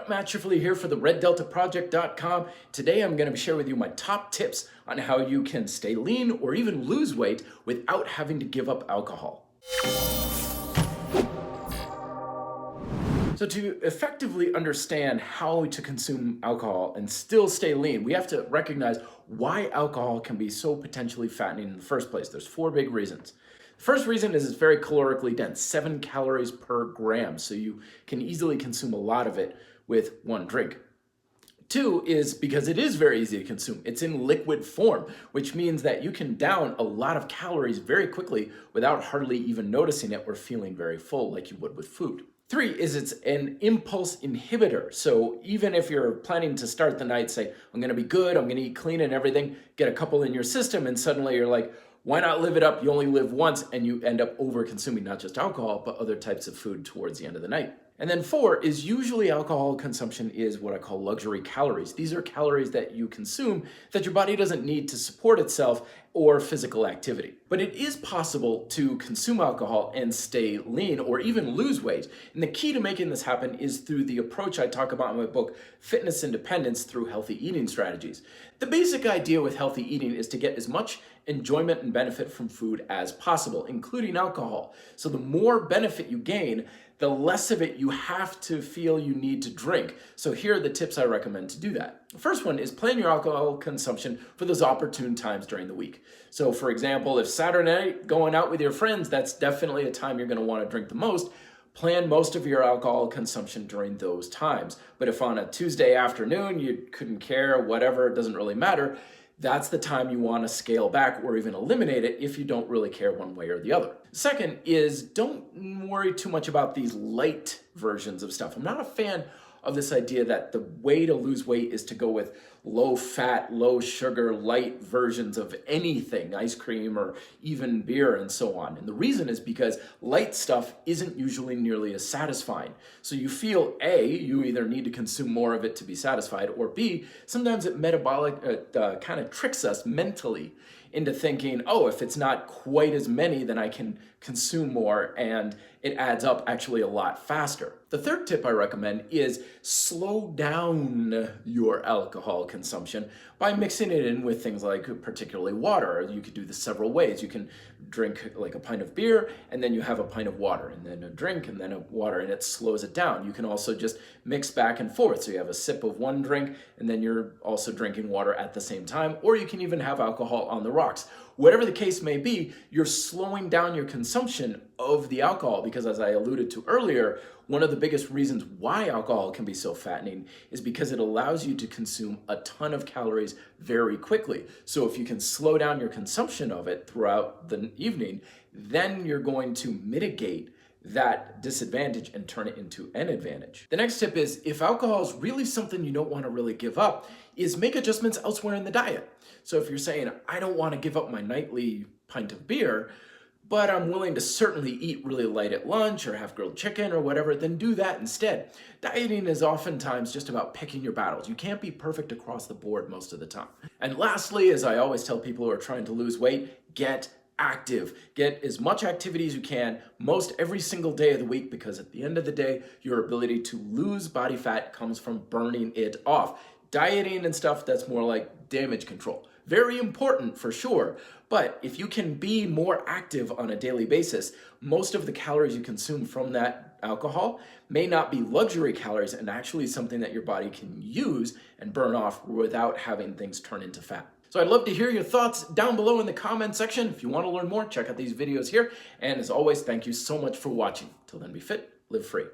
up? Matt Schifferly here for the RedDeltaProject.com. Today I'm going to share with you my top tips on how you can stay lean or even lose weight without having to give up alcohol. So to effectively understand how to consume alcohol and still stay lean, we have to recognize why alcohol can be so potentially fattening in the first place. There's four big reasons. The first reason is it's very calorically dense, 7 calories per gram, so you can easily consume a lot of it with one drink. Two is because it is very easy to consume. It's in liquid form, which means that you can down a lot of calories very quickly without hardly even noticing it or feeling very full like you would with food. Three is it's an impulse inhibitor. So even if you're planning to start the night, say, I'm gonna be good, I'm gonna eat clean and everything, get a couple in your system, and suddenly you're like, why not live it up? You only live once, and you end up over consuming not just alcohol, but other types of food towards the end of the night. And then four is usually alcohol consumption is what I call luxury calories. These are calories that you consume that your body doesn't need to support itself or physical activity. But it is possible to consume alcohol and stay lean or even lose weight. And the key to making this happen is through the approach I talk about in my book, Fitness Independence Through Healthy Eating Strategies. The basic idea with healthy eating is to get as much enjoyment and benefit from food as possible, including alcohol. So the more benefit you gain, the less of it you have to feel you need to drink. So here are the tips I recommend to do that. The first one is plan your alcohol consumption for those opportune times during the week. So for example, if Saturday night going out with your friends, that's definitely a time you're going to want to drink the most. Plan most of your alcohol consumption during those times. But if on a Tuesday afternoon you couldn't care, whatever, it doesn't really matter, that's the time you want to scale back or even eliminate it if you don't really care one way or the other. Second is don't worry too much about these light versions of stuff. I'm not a fan of this idea that the way to lose weight is to go with low fat, low sugar, light versions of anything, ice cream or even beer and so on. And the reason is because light stuff isn't usually nearly as satisfying. So you feel A, you either need to consume more of it to be satisfied, or B, sometimes it kind of tricks us mentally into thinking, oh, if it's not quite as many, then I can consume more, and it adds up actually a lot faster. The third tip I recommend is slow down your alcohol consumption by mixing it in with things like particularly water. You could do this several ways. You can drink like a pint of beer, and then you have a pint of water, and then a drink, and then a water, and it slows it down. You can also just mix back and forth. So you have a sip of one drink, and then you're also drinking water at the same time, or you can even have alcohol on the rocks. Whatever the case may be, you're slowing down your consumption of the alcohol because, as I alluded to earlier, one of the biggest reasons why alcohol can be so fattening is because it allows you to consume a ton of calories very quickly. So if you can slow down your consumption of it throughout the evening, then you're going to mitigate that disadvantage and turn it into an advantage. The next tip is, if alcohol is really something you don't want to really give up, is make adjustments elsewhere in the diet. So if you're saying, I don't want to give up my nightly pint of beer, but I'm willing to certainly eat really light at lunch or have grilled chicken or whatever, then do that instead. Dieting is oftentimes just about picking your battles. You can't be perfect across the board most of the time. And lastly, as I always tell people who are trying to lose weight, get active. Get as much activity as you can most every single day of the week, because at the end of the day, your ability to lose body fat comes from burning it off. Dieting and stuff, that's more like damage control. Very important for sure, but if you can be more active on a daily basis, most of the calories you consume from that alcohol may not be luxury calories and actually something that your body can use and burn off without having things turn into fat. So I'd love to hear your thoughts down below in the comment section. If you want to learn more, check out these videos here. And as always, thank you so much for watching. Till then, be fit, live free.